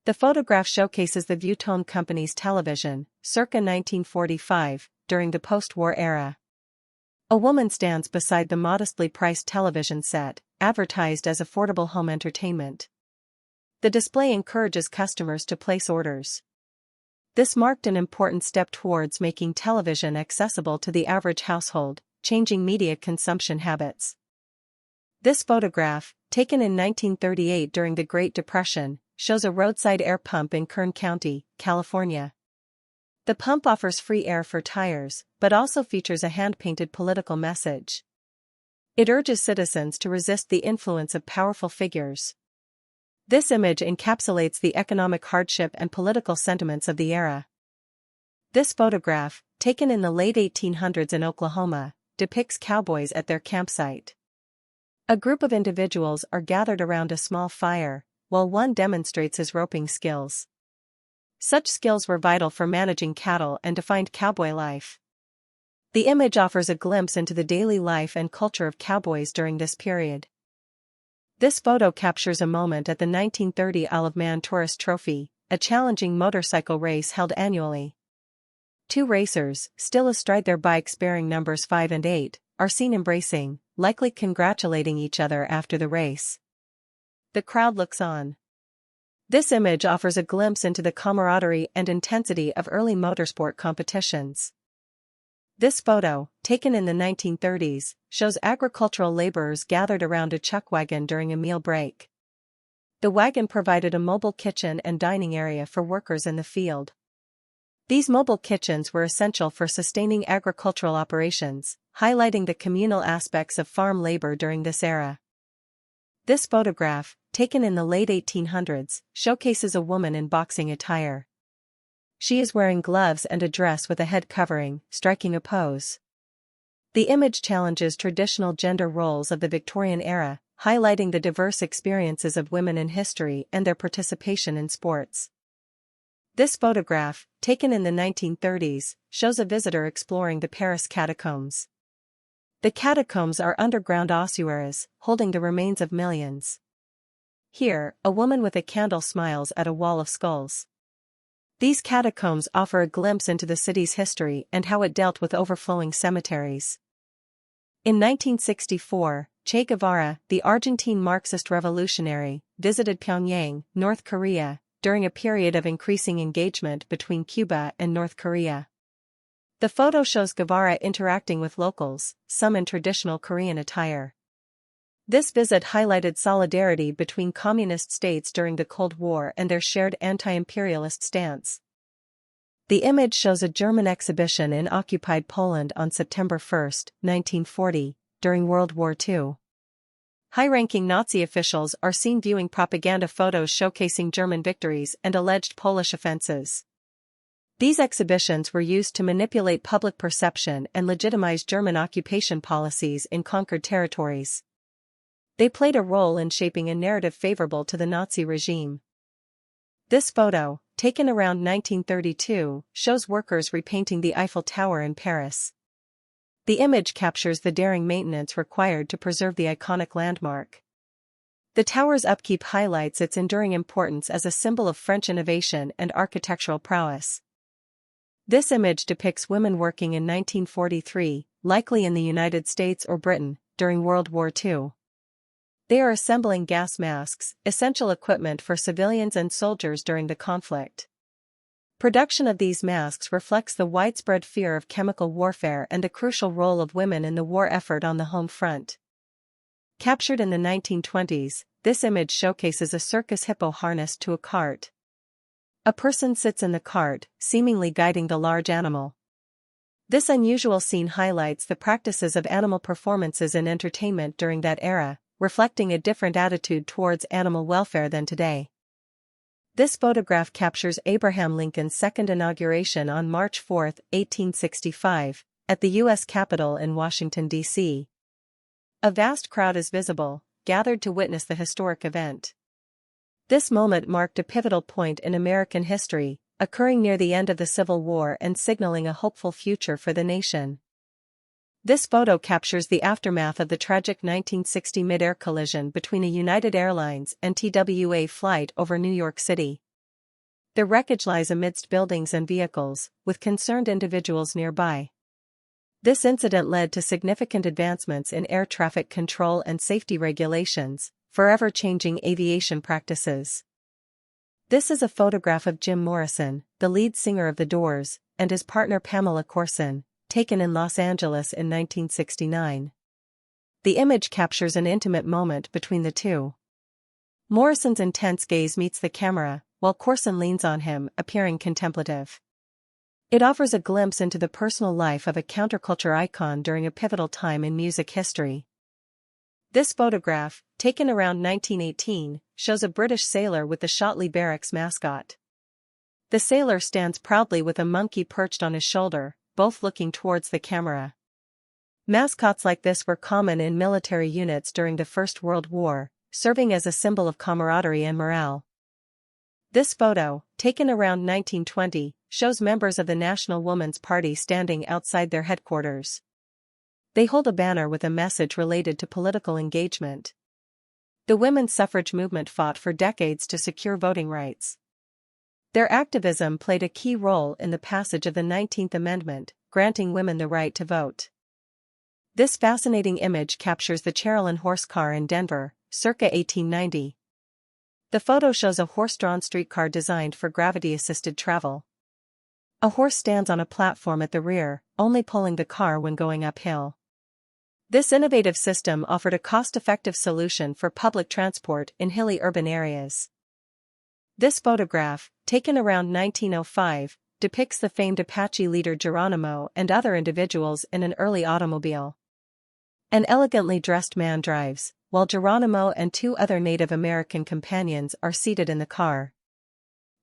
The photograph showcases the Vuitton company's television, circa 1945, during the post-war era. A woman stands beside the modestly priced television set, advertised as affordable home entertainment. The display encourages customers to place orders. This marked an important step towards making television accessible to the average household, changing media consumption habits. This photograph, taken in 1938 during the Great Depression, shows a roadside air pump in Kern County, California. The pump offers free air for tires, but also features a hand-painted political message. It urges citizens to resist the influence of powerful figures. This image encapsulates the economic hardship and political sentiments of the era. This photograph, taken in the late 1800s in Oklahoma, depicts cowboys at their campsite. A group of individuals are gathered around a small fire, while one demonstrates his roping skills. Such skills were vital for managing cattle and defined cowboy life. The image offers a glimpse into the daily life and culture of cowboys during this period. This photo captures a moment at the 1930 Isle of Man Tourist Trophy, a challenging motorcycle race held annually. Two racers, still astride their bikes bearing numbers 5 and 8, are seen embracing, likely congratulating each other after the race. The crowd looks on. This image offers a glimpse into the camaraderie and intensity of early motorsport competitions. This photo, taken in the 1930s, shows agricultural laborers gathered around a chuck wagon during a meal break. The wagon provided a mobile kitchen and dining area for workers in the field. These mobile kitchens were essential for sustaining agricultural operations, highlighting the communal aspects of farm labor during this era. This photograph, taken in the late 1800s, showcases a woman in boxing attire. She is wearing gloves and a dress with a head covering, striking a pose. The image challenges traditional gender roles of the Victorian era, highlighting the diverse experiences of women in history and their participation in sports. This photograph, taken in the 1930s, shows a visitor exploring the Paris catacombs. The catacombs are underground ossuaries, holding the remains of millions. Here, a woman with a candle smiles at a wall of skulls. These catacombs offer a glimpse into the city's history and how it dealt with overflowing cemeteries. In 1964, Che Guevara, the Argentine Marxist revolutionary, visited Pyongyang, North Korea, during a period of increasing engagement between Cuba and North Korea. The photo shows Guevara interacting with locals, some in traditional Korean attire. This visit highlighted solidarity between communist states during the Cold War and their shared anti-imperialist stance. The image shows a German exhibition in occupied Poland on September 1, 1940, during World War II. High-ranking Nazi officials are seen viewing propaganda photos showcasing German victories and alleged Polish offenses. These exhibitions were used to manipulate public perception and legitimize German occupation policies in conquered territories. They played a role in shaping a narrative favorable to the Nazi regime. This photo, taken around 1932, shows workers repainting the Eiffel Tower in Paris. The image captures the daring maintenance required to preserve the iconic landmark. The tower's upkeep highlights its enduring importance as a symbol of French innovation and architectural prowess. This image depicts women working in 1943, likely in the United States or Britain, during World War II. They are assembling gas masks, essential equipment for civilians and soldiers during the conflict. Production of these masks reflects the widespread fear of chemical warfare and the crucial role of women in the war effort on the home front. Captured in the 1920s, this image showcases a circus hippo harnessed to a cart. A person sits in the cart, seemingly guiding the large animal. This unusual scene highlights the practices of animal performances in entertainment during that era, reflecting a different attitude towards animal welfare than today. This photograph captures Abraham Lincoln's second inauguration on March 4, 1865, at the U.S. Capitol in Washington, D.C. A vast crowd is visible, gathered to witness the historic event. This moment marked a pivotal point in American history, occurring near the end of the Civil War and signaling a hopeful future for the nation. This photo captures the aftermath of the tragic 1960 mid-air collision between a United Airlines and TWA flight over New York City. The wreckage lies amidst buildings and vehicles, with concerned individuals nearby. This incident led to significant advancements in air traffic control and safety regulations, forever changing aviation practices. This is a photograph of Jim Morrison, the lead singer of The Doors, and his partner Pamela Courson, taken in Los Angeles in 1969. The image captures an intimate moment between the two. Morrison's intense gaze meets the camera, while Courson leans on him, appearing contemplative. It offers a glimpse into the personal life of a counterculture icon during a pivotal time in music history. This photograph, taken around 1918, shows a British sailor with the Shotley Barracks mascot. The sailor stands proudly with a monkey perched on his shoulder, both looking towards the camera. Mascots like this were common in military units during the First World War, serving as a symbol of camaraderie and morale. This photo, taken around 1920, shows members of the National Woman's Party standing outside their headquarters. They hold a banner with a message related to political engagement. The women's suffrage movement fought for decades to secure voting rights. Their activism played a key role in the passage of the 19th Amendment, granting women the right to vote. This fascinating image captures the Cherolyn horse car in Denver, circa 1890. The photo shows a horse-drawn streetcar designed for gravity-assisted travel. A horse stands on a platform at the rear, only pulling the car when going uphill. This innovative system offered a cost-effective solution for public transport in hilly urban areas. This photograph, taken around 1905, depicts the famed Apache leader Geronimo and other individuals in an early automobile. An elegantly dressed man drives, while Geronimo and two other Native American companions are seated in the car.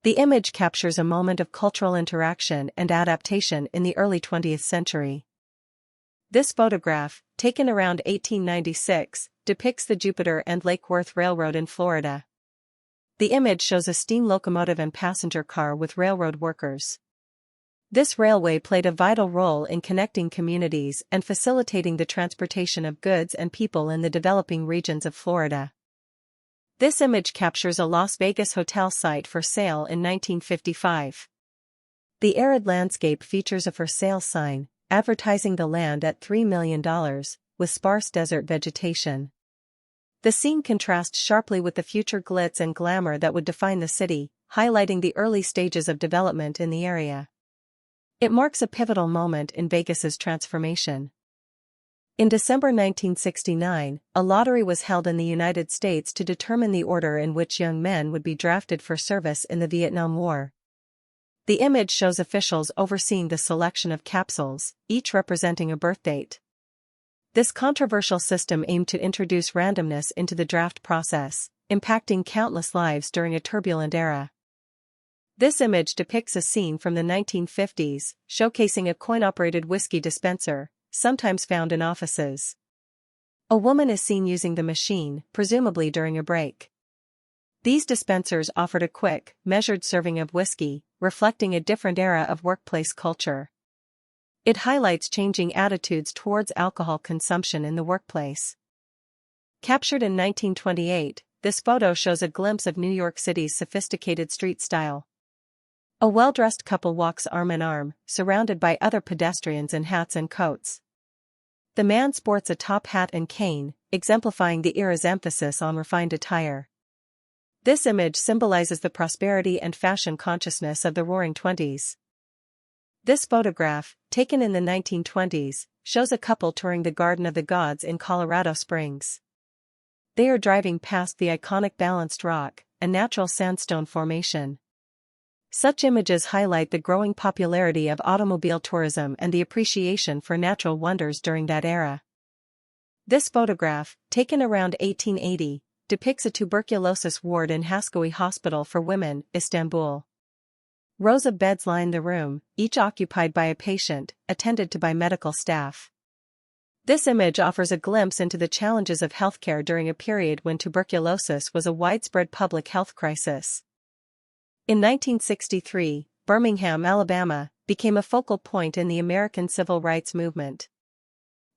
The image captures a moment of cultural interaction and adaptation in the early 20th century. This photograph, taken around 1896, depicts the Jupiter and Lake Worth Railroad in Florida. The image shows a steam locomotive and passenger car with railroad workers. This railway played a vital role in connecting communities and facilitating the transportation of goods and people in the developing regions of Florida. This image captures a Las Vegas hotel site for sale in 1955. The arid landscape features a for sale sign, advertising the land at $3 million, with sparse desert vegetation. The scene contrasts sharply with the future glitz and glamour that would define the city, highlighting the early stages of development in the area. It marks a pivotal moment in Vegas's transformation. In December 1969, a lottery was held in the United States to determine the order in which young men would be drafted for service in the Vietnam War. The image shows officials overseeing the selection of capsules, each representing a birth date. This controversial system aimed to introduce randomness into the draft process, impacting countless lives during a turbulent era. This image depicts a scene from the 1950s, showcasing a coin-operated whiskey dispenser, sometimes found in offices. A woman is seen using the machine, presumably during a break. These dispensers offered a quick, measured serving of whiskey, reflecting a different era of workplace culture. It highlights changing attitudes towards alcohol consumption in the workplace. Captured in 1928, this photo shows a glimpse of New York City's sophisticated street style. A well-dressed couple walks arm in arm, surrounded by other pedestrians in hats and coats. The man sports a top hat and cane, exemplifying the era's emphasis on refined attire. This image symbolizes the prosperity and fashion consciousness of the Roaring Twenties. This photograph, taken in the 1920s, shows a couple touring the Garden of the Gods in Colorado Springs. They are driving past the iconic Balanced Rock, a natural sandstone formation. Such images highlight the growing popularity of automobile tourism and the appreciation for natural wonders during that era. This photograph, taken around 1880, depicts a tuberculosis ward in Haskoi Hospital for Women, Istanbul. Rows of beds line the room, each occupied by a patient, attended to by medical staff. This image offers a glimpse into the challenges of healthcare during a period when tuberculosis was a widespread public health crisis. In 1963, Birmingham, Alabama, became a focal point in the American civil rights movement.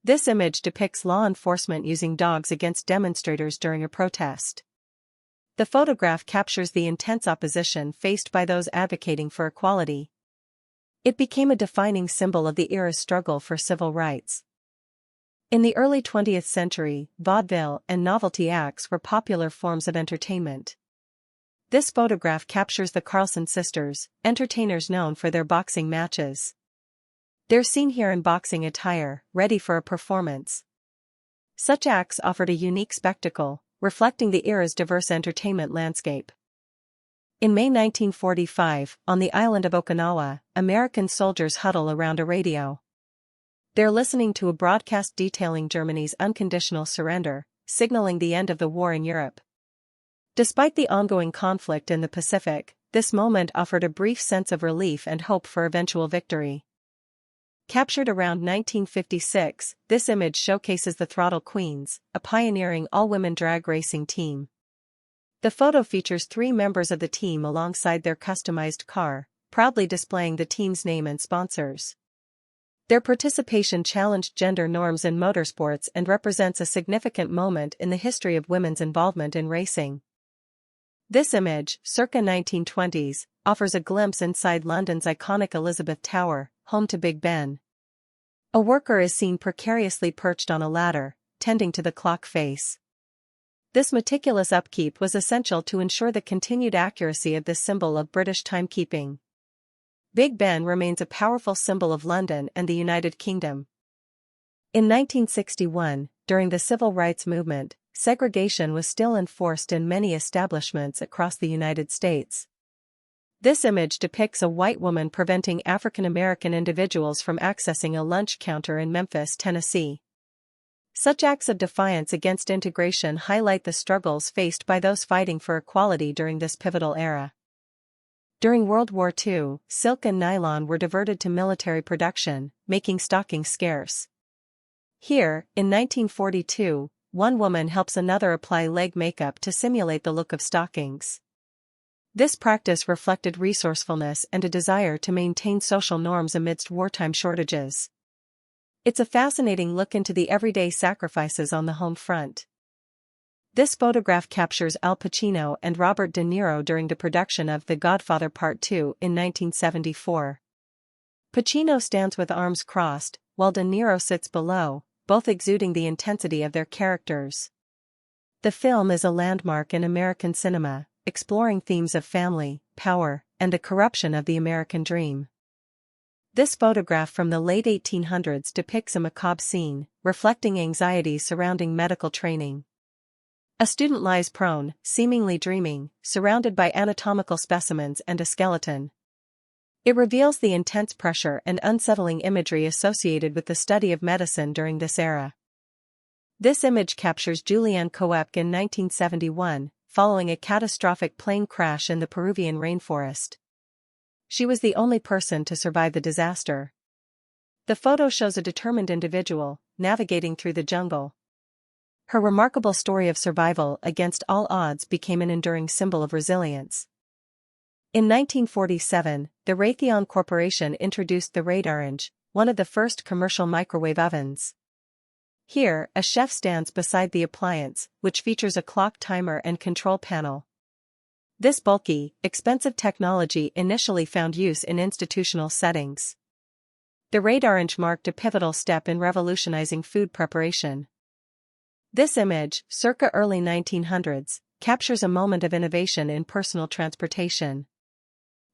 This image depicts law enforcement using dogs against demonstrators during a protest. The photograph captures the intense opposition faced by those advocating for equality. It became a defining symbol of the era's struggle for civil rights. In the early 20th century, vaudeville and novelty acts were popular forms of entertainment. This photograph captures the Carlson sisters, entertainers known for their boxing matches. They're seen here in boxing attire, ready for a performance. Such acts offered a unique spectacle, reflecting the era's diverse entertainment landscape. In May 1945, on the island of Okinawa, American soldiers huddle around a radio. They're listening to a broadcast detailing Germany's unconditional surrender, signaling the end of the war in Europe. Despite the ongoing conflict in the Pacific, this moment offered a brief sense of relief and hope for eventual victory. Captured around 1956, this image showcases the Throttle Queens, a pioneering all-women drag racing team. The photo features 3 members of the team alongside their customized car, proudly displaying the team's name and sponsors. Their participation challenged gender norms in motorsports and represents a significant moment in the history of women's involvement in racing. This image, circa 1920s, offers a glimpse inside London's iconic Elizabeth Tower, home to Big Ben. A worker is seen precariously perched on a ladder, tending to the clock face. This meticulous upkeep was essential to ensure the continued accuracy of this symbol of British timekeeping. Big Ben remains a powerful symbol of London and the United Kingdom. In 1961, during the Civil Rights Movement, segregation was still enforced in many establishments across the United States. This image depicts a white woman preventing African American individuals from accessing a lunch counter in Memphis, Tennessee. Such acts of defiance against integration highlight the struggles faced by those fighting for equality during this pivotal era. During World War II, silk and nylon were diverted to military production, making stockings scarce. Here, in 1942, one woman helps another apply leg makeup to simulate the look of stockings. This practice reflected resourcefulness and a desire to maintain social norms amidst wartime shortages. It's a fascinating look into the everyday sacrifices on the home front. This photograph captures Al Pacino and Robert De Niro during the production of The Godfather Part II in 1974. Pacino stands with arms crossed, while De Niro sits below, both exuding the intensity of their characters. The film is a landmark in American cinema, exploring themes of family, power, and the corruption of the American dream. This photograph from the late 1800s depicts a macabre scene, reflecting anxiety surrounding medical training. A student lies prone, seemingly dreaming, surrounded by anatomical specimens and a skeleton. It reveals the intense pressure and unsettling imagery associated with the study of medicine during this era. This image captures Julianne Koepke in 1971, following a catastrophic plane crash in the Peruvian rainforest. She was the only person to survive the disaster. The photo shows a determined individual, navigating through the jungle. Her remarkable story of survival against all odds became an enduring symbol of resilience. In 1947, the Raytheon Corporation introduced the Radarange, one of the first commercial microwave ovens. Here, a chef stands beside the appliance, which features a clock timer and control panel. This bulky, expensive technology initially found use in institutional settings. The Radarange marked a pivotal step in revolutionizing food preparation. This image, circa early 1900s, captures a moment of innovation in personal transportation.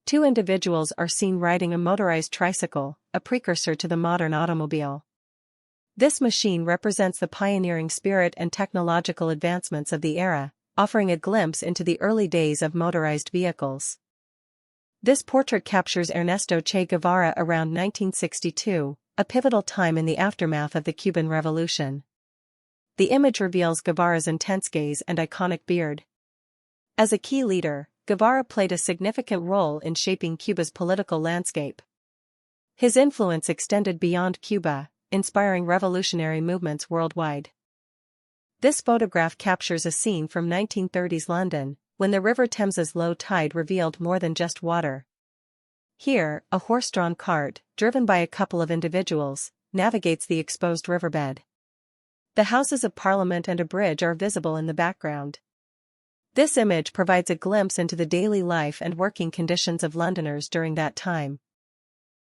2 individuals are seen riding a motorized tricycle, a precursor to the modern automobile. This machine represents the pioneering spirit and technological advancements of the era, offering a glimpse into the early days of motorized vehicles. This portrait captures Ernesto Che Guevara around 1962, a pivotal time in the aftermath of the Cuban Revolution. The image reveals Guevara's intense gaze and iconic beard. As a key leader, Guevara played a significant role in shaping Cuba's political landscape. His influence extended beyond Cuba, inspiring revolutionary movements worldwide. This photograph captures a scene from 1930s London, when the River Thames's low tide revealed more than just water. Here, a horse-drawn cart, driven by a couple of individuals, navigates the exposed riverbed. The Houses of Parliament and a bridge are visible in the background. This image provides a glimpse into the daily life and working conditions of Londoners during that time.